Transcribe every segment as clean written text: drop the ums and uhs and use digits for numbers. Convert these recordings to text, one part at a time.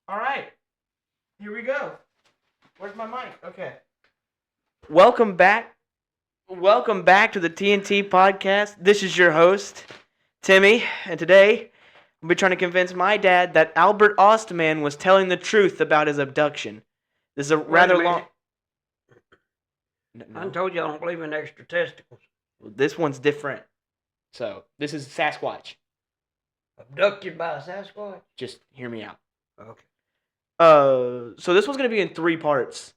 All right, here we go. Where's my mic? Okay. Welcome back. Welcome back to the TNT Podcast. This is your host, Timmy, and today I'll be trying to convince my dad that Albert Ostman was telling the truth about his abduction. This is a rather long. I told you I don't believe in extra testicles. This one's different. So, this is Sasquatch. Abducted by a Sasquatch? Just hear me out. Okay. So this one's going to be in 3 parts.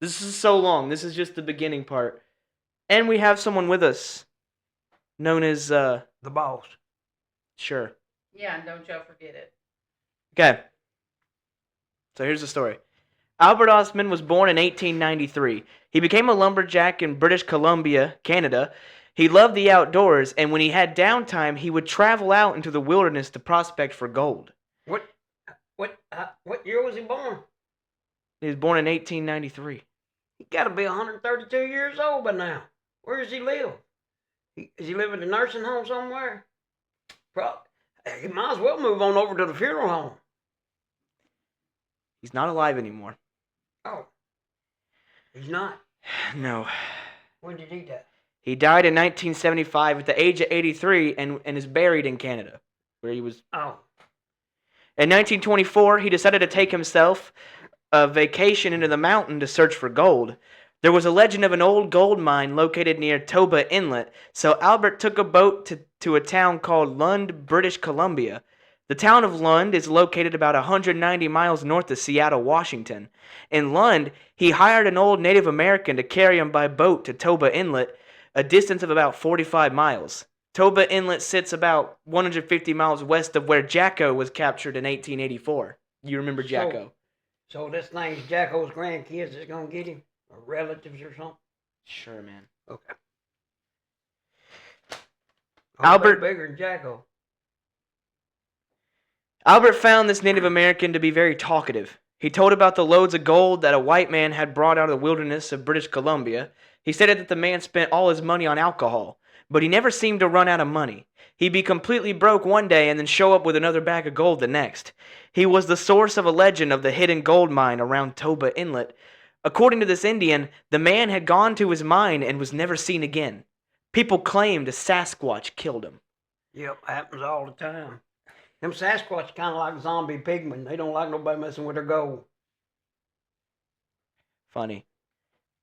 This is so long. This is just the beginning part. And we have someone with us known as, The boss. Sure. Yeah, and don't y'all forget it. Okay. So here's the story. Albert Ostman was born in 1893. He became a lumberjack in British Columbia, Canada. He loved the outdoors, and when he had downtime, he would travel out into the wilderness to prospect for gold. What year was he born? He was born in 1893. He got to be 132 years old by now. Where does he live? Is he living in a nursing home somewhere? He might as well move on over to the funeral home. He's not alive anymore. Oh. He's not? No. When did he die? He died in 1975 at the age of 83 and is buried in Canada, where he was. Oh. In 1924, he decided to take himself a vacation into the mountain to search for gold. There was a legend of an old gold mine located near Toba Inlet, so Albert took a boat to a town called Lund, British Columbia. The town of Lund is located about 190 miles north of Seattle, Washington. In Lund, he hired an old Native American to carry him by boat to Toba Inlet, a distance of about 45 miles. Toba Inlet sits about 150 miles west of where Jacko was captured in 1884. You remember Jacko? So this thing's Jacko's grandkids that's going to get him? Or relatives or something? Sure, man. Okay. Albert bigger than Jacko. Albert found this Native American to be very talkative. He told about the loads of gold that a white man had brought out of the wilderness of British Columbia. He stated that the man spent all his money on alcohol, but he never seemed to run out of money. He'd be completely broke one day and then show up with another bag of gold the next. He was the source of a legend of the hidden gold mine around Toba Inlet. According to this Indian, the man had gone to his mine and was never seen again. People claimed a Sasquatch killed him. Yep, happens all the time. Them Sasquatch kind of like zombie pigmen. They don't like nobody messing with their gold. Funny.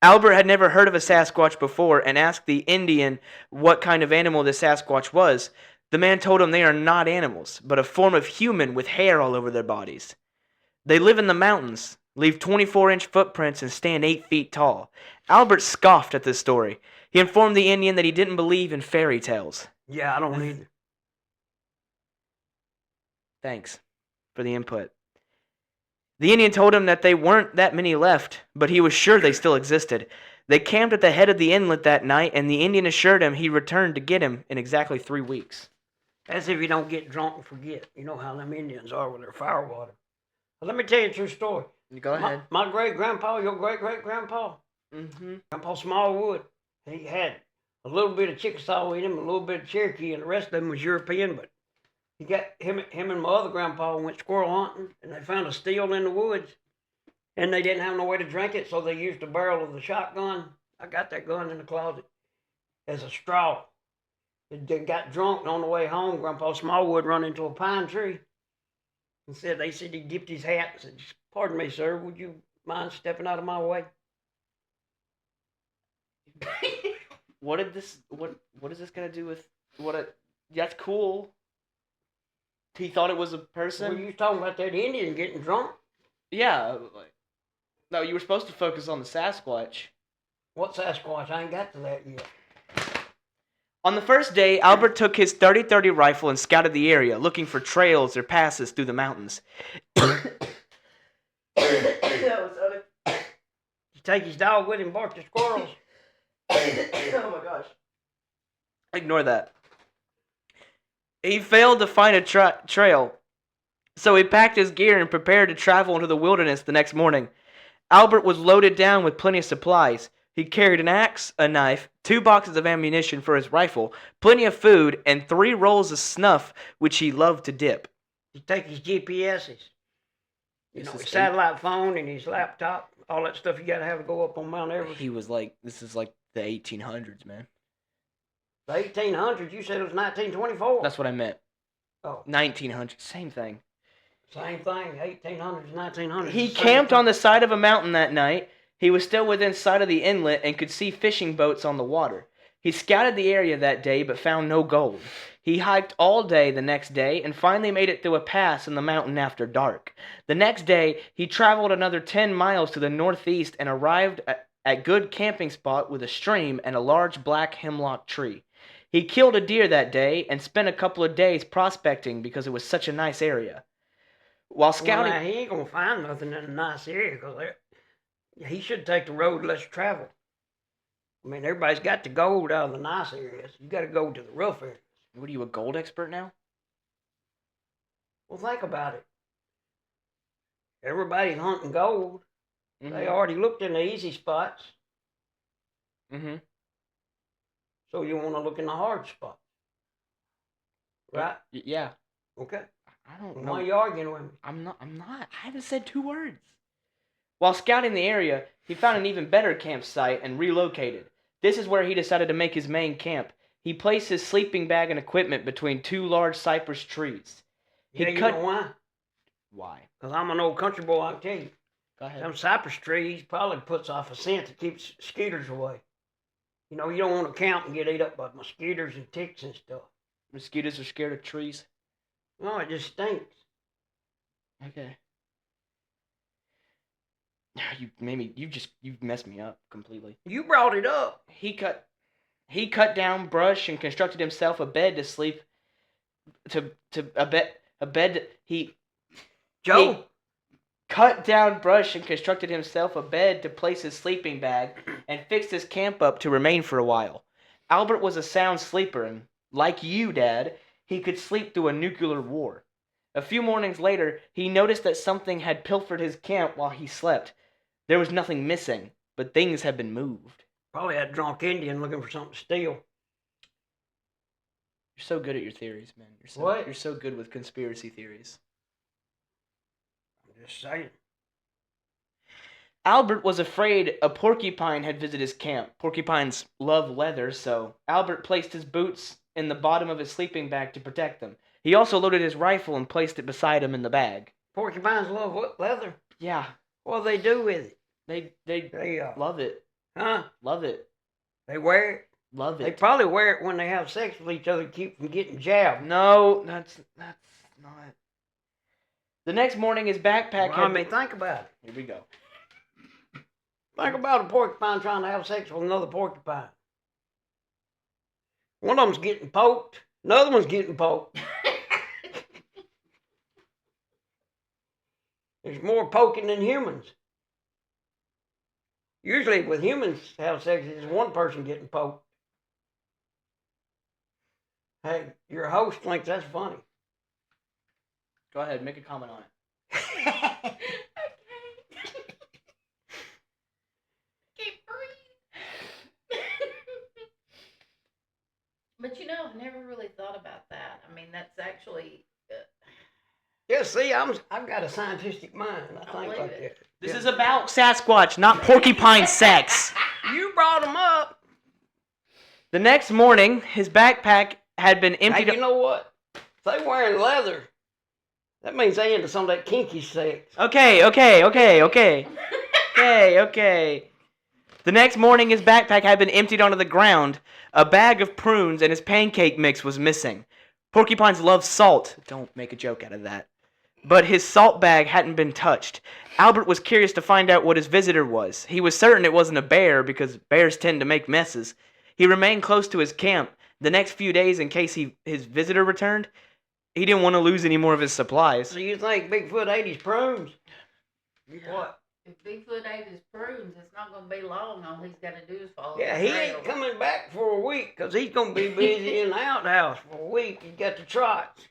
Albert had never heard of a Sasquatch before and asked the Indian what kind of animal the Sasquatch was. The man told him they are not animals, but a form of human with hair all over their bodies. They live in the mountains, leave 24-inch footprints, and stand 8 feet tall. Albert scoffed at this story. He informed the Indian that he didn't believe in fairy tales. Yeah, I don't either. Thanks for the input. The Indian told him that they weren't that many left, but he was sure they still existed. They camped at the head of the inlet that night, and the Indian assured him he'd return to get him in exactly 3 weeks. As if you don't get drunk and forget. You know how them Indians are with their firewater. Well, let me tell you a true story. Go ahead. My great-grandpa, your great-great-grandpa, Grandpa Smallwood, he had a little bit of Chickasaw in him, a little bit of Cherokee, and the rest of them was European, but he got him and my other grandpa went squirrel hunting, and they found a steel in the woods, and they didn't have no way to drink it, so they used the barrel of the shotgun. I got that gun in the closet as a straw. They got drunk, and on the way home, Grandpa Smallwood run into a pine tree and they said he dipped his hat and said, "Pardon me, sir, would you mind stepping out of my way?" What is this gonna do with that's cool. He thought it was a person? Well, you talking about that Indian getting drunk? Yeah. No, you were supposed to focus on the Sasquatch. What Sasquatch? I ain't got to that yet. On the first day, Albert took his 30-30 rifle and scouted the area, looking for trails or passes through the mountains. You take his dog with him, bark the squirrels. Oh my gosh. Ignore that. He failed to find a trail, so he packed his gear and prepared to travel into the wilderness the next morning. Albert was loaded down with plenty of supplies. He carried an axe, a knife, 2 boxes of ammunition for his rifle, plenty of food, and 3 rolls of snuff, which he loved to dip. You take his GPSs. You know, This his is satellite phone and his laptop, all that stuff you got to have to go up on Mount Everest. He was like, this is like the 1800s, man. The 1800s, you said it was 1924. That's what I meant. Oh, 1900s, same thing. same thing. 1800s, 1900s. He camped on the side of a mountain that night. He was still within sight of the inlet and could see fishing boats on the water. He scouted the area that day but found no gold. He hiked all day the next day and finally made it through a pass in the mountain after dark. The next day, he traveled another 10 miles to the northeast and arrived at good camping spot with a stream and a large black hemlock tree. He killed a deer that day and spent a couple of days prospecting because it was such a nice area. While scouting... Well, now, he ain't going to find nothing in a nice area because he should take the road less traveled. I mean, everybody's got the gold out of the nice areas. You got to go to the rough areas. What are you, a gold expert now? Well, think about it. Everybody's hunting gold. Mm-hmm. They already looked in the easy spots. Mm-hmm. So you want to look in the hard spots. Right? Yeah. Okay. I don't Why know. are you arguing with me? I'm not. I haven't said 2 words. While scouting the area, he found an even better campsite and relocated. This is where he decided to make his main camp. He placed his sleeping bag and equipment between 2 large cypress trees. He You cut... know why? Why? Because I'm an old country boy, I can tell you. Go ahead. Them cypress trees probably puts off a scent that keeps mosquitoes away. You know, you don't want to camp and get ate up by mosquitoes and ticks and stuff. Mosquitoes are scared of trees. No, it just stinks. Okay. You've messed me up completely. You brought it up. He cut down brush and constructed himself a bed to sleep. He cut down brush and constructed himself a bed to place his sleeping bag and fixed his camp up to remain for a while. Albert was a sound sleeper and, like you, Dad, he could sleep through a nuclear war. A few mornings later, he noticed that something had pilfered his camp while he slept. There was nothing missing, but things had been moved. Probably had a drunk Indian looking for something to steal. You're so good at your theories, man. What? You're so good with conspiracy theories. I'm just saying. Albert was afraid a porcupine had visited his camp. Porcupines love leather, so Albert placed his boots in the bottom of his sleeping bag to protect them. He also loaded his rifle and placed it beside him in the bag. Porcupines love what? Leather? Yeah. What do they do with it? They love it. Huh? Love it. They wear it? Love it. They probably wear it when they have sex with each other to keep from getting jabbed. No, that's not. The next morning, his backpack Well, I mean, think about it. Here we go. Think about a porcupine trying to have sex with another porcupine. One of them's getting poked. Another one's getting poked. There's more poking than humans. Usually with humans have sex, it's one person getting poked. Hey, your host thinks that's funny. Go ahead, make a comment on it. Okay. Can't breathe. But you know, I've never really thought about that. I mean, that's actually. Yeah, see, I've got a scientific mind. I think believe like it. that. This Yeah. is about Sasquatch, not porcupine sex. You brought them up. The next morning, his backpack had been emptied. Hey, you know what? If they wearing leather, that means they into some of that kinky sex. Okay. The next morning, his backpack had been emptied onto the ground. A bag of prunes and his pancake mix was missing. Porcupines love salt. Don't make a joke out of that. But his salt bag hadn't been touched. Albert was curious to find out what his visitor was. He was certain it wasn't a bear because bears tend to make messes. He remained close to his camp the next few days in case his visitor returned. He didn't want to lose any more of his supplies. So you think Bigfoot ate his prunes? What? If Bigfoot ate his prunes, it's not going to be long. All he's got to do is follow Yeah, the he trail. ain't coming back for a week because he's going to be busy in the outhouse for a week. He's got the trots.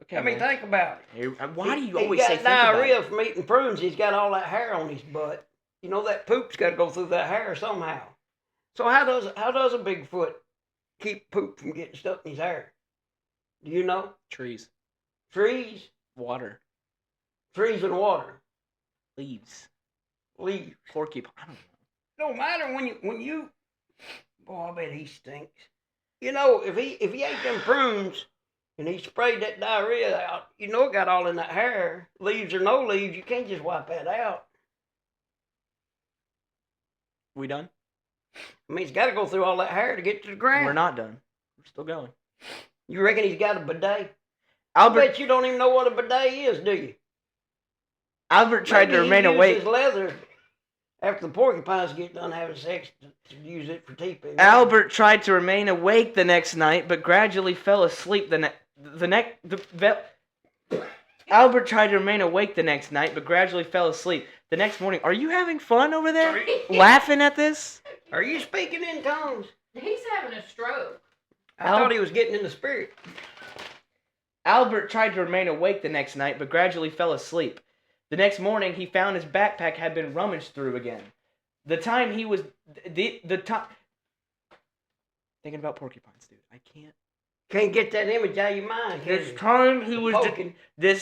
Okay, I mean, man. think about it. Why do you He always got say think about diarrhea it? from eating prunes. He's got all that hair on his butt. You know that poop's got to go through that hair somehow. So how does a Bigfoot keep poop from getting stuck in his hair? Do you know? Trees. Trees. Water. Trees and water. Leaves. Leaves. Porcupine. I don't know. Don't matter when you. Boy, I bet he stinks. You know, if he ate them prunes and he sprayed that diarrhea out, you know it got all in that hair. Leaves or no leaves, you can't just wipe that out. We done? I mean, he's got to go through all that hair to get to the ground. We're not done. We're still going. You reckon he's got a bidet? Albert, I bet you don't even know what a bidet is, do you? Albert tried to remain awake. His leather after the porcupines get done having sex to use it for teepee. Albert tried to remain awake the next night, but gradually fell asleep Albert tried to remain awake the next night, but gradually fell asleep. The next morning, are you having fun over there? Laughing at this? Are you speaking in tongues? He's having a stroke. I thought he was getting in the spirit. Albert tried to remain awake the next night, but gradually fell asleep. The next morning, he found his backpack had been rummaged through again. The time he was... the time... Thinking about porcupines, dude. I can't... Can't get that image out of your mind. This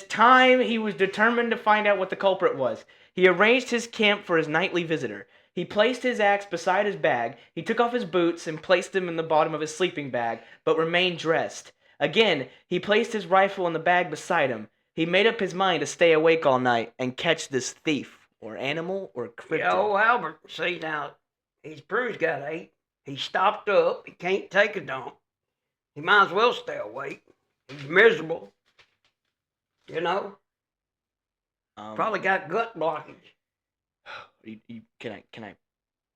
time he was determined to find out what the culprit was. He arranged his camp for his nightly visitor. He placed his axe beside his bag. He took off his boots and placed them in the bottom of his sleeping bag, but remained dressed. Again, he placed his rifle in the bag beside him. He made up his mind to stay awake all night and catch this thief, or animal, or cryptid. Yo, Albert, see now, his prunes got ate. He stopped up. He can't take a dump. He might as well stay awake. He's miserable. You know? Probably got gut blockage. Can I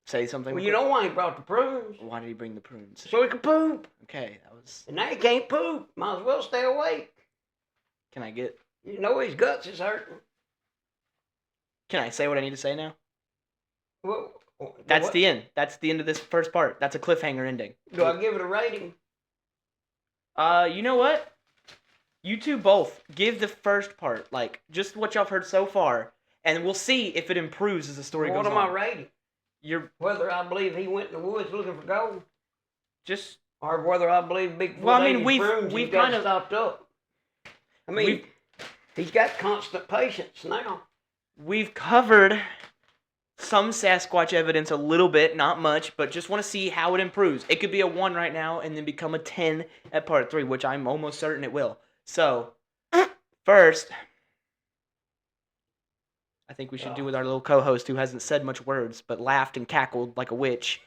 say something? Well, you know why he brought the prunes? Why did he bring the prunes? So he could poop. Okay, that was... And now he can't poop. Might as well stay awake. Can I get... You know his guts is hurting. Can I say what I need to say now? Well, That's the end. That's the end of this first part. That's a cliffhanger ending. Do I give it a rating? You know what? You two both give the first part, like, just what y'all have heard so far, and we'll see if it improves as the story goes on. What am I rating? You're... Whether I believe he went in the woods looking for gold, Just... or whether I believe Bigfoot Well, I mean, prunes, we've got kind of... stopped up. I mean, he's got constant patience now. We've covered some Sasquatch evidence a little bit, not much, but just want to see how it improves. It could be a 1 right now and then become a 10 at part 3, which I'm almost certain it will. So, first, I think we should do with our little co-host who hasn't said much words, but laughed and cackled like a witch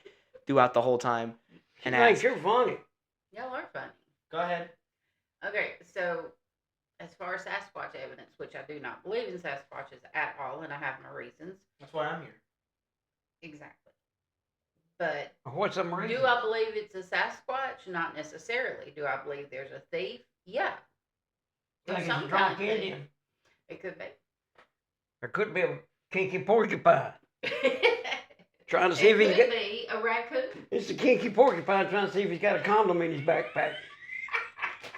throughout the whole time. And asked. You're funny. Y'all are funny. Go ahead. Okay, so as far as Sasquatch evidence, which I do not believe in Sasquatches at all, and I have my reasons. That's why I'm here. Exactly. But What's some reason? do I believe it's a Sasquatch? Not necessarily. Do I believe there's a thief? Yeah. Like There's it's a drunk Indian. It could be. There could be a kinky porcupine. Trying to see if It he's could got... be a raccoon. It's a kinky porcupine trying to see if he's got a condom in his backpack.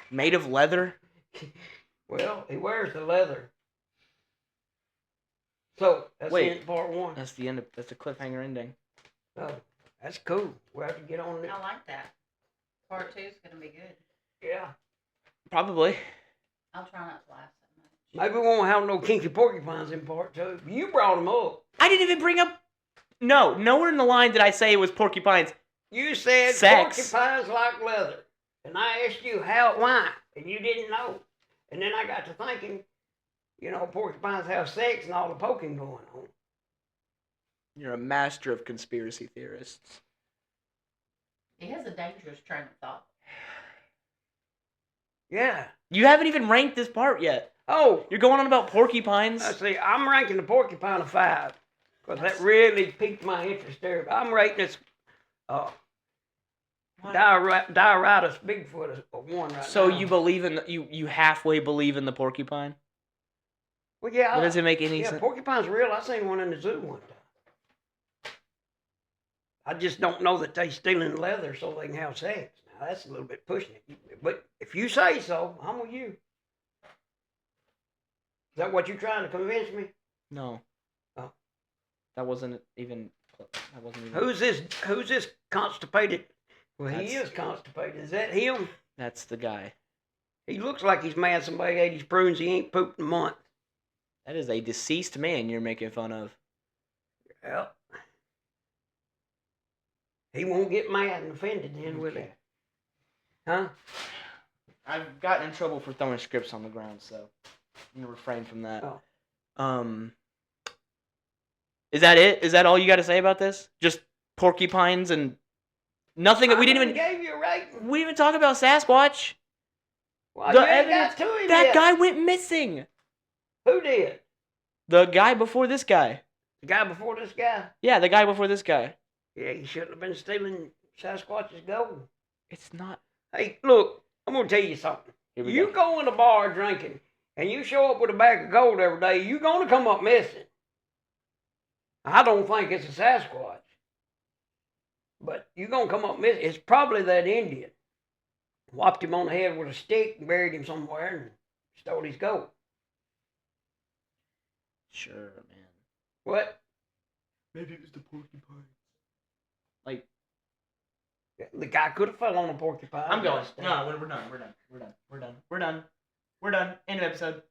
Made of leather? Well, he wears the leather. So, that's the end of part 1. That's the end of... That's a cliffhanger ending. Oh, that's cool. We'll have to get on it. I like that. Part 2 is going to be good. Yeah. Probably. I'll try not to laugh so much. Maybe we won't have no kinky porcupines in part 2. You brought them up. I didn't even bring up... No, nowhere in the line did I say it was porcupines. You said Sex. porcupines like leather. And I asked you why, and you didn't know. And then I got to thinking, you know, porcupines have sex and all the poking going on. You're a master of conspiracy theorists. He has a dangerous train of thought. Yeah. You haven't even ranked this part yet. Oh. You're going on about porcupines. I see. I'm ranking the porcupine a 5. Because that really piqued my interest there. I'm rating this Dioritis Bigfoot a 1 right now. So you believe in you halfway believe in the porcupine? Well, yeah. What does it make any sense? Yeah, porcupine's real. I seen one in the zoo one time. I just don't know that they stealing leather so they can have sex. Now that's a little bit pushing it. But if you say so, I'm with you. Is that what you're trying to convince me? No. Oh. That wasn't even. Who's this constipated? Well, he is constipated. Is that him? That's the guy. He looks like he's mad somebody ate his prunes. He ain't pooped in a month. That is a deceased man you're making fun of. Well, he won't get mad and offended then, will he? Huh? I've gotten in trouble for throwing scripts on the ground, so I'm gonna refrain from that. Oh. Is that it? Is that all you got to say about this? Just porcupines and nothing. We didn't even gave you a rating. We didn't even talk about Sasquatch. Well, The you ain't evidence- got to him That yet. guy went missing. Who did? The guy before this guy. The guy before this guy? Yeah, the guy before this guy. Yeah, he shouldn't have been stealing Sasquatch's gold. It's not. Hey, look, I'm going to tell you something. Here we You go in a bar drinking, and you show up with a bag of gold every day, you're going to come up missing. I don't think it's a Sasquatch. But you're going to come up missing. It's probably that Indian. Whopped him on the head with a stick and buried him somewhere and stole his gold. Sure, man. What? Maybe it was the porcupine. Like, The guy could have fell on a porcupine. I'm going. No, we're done. We're done. End of episode.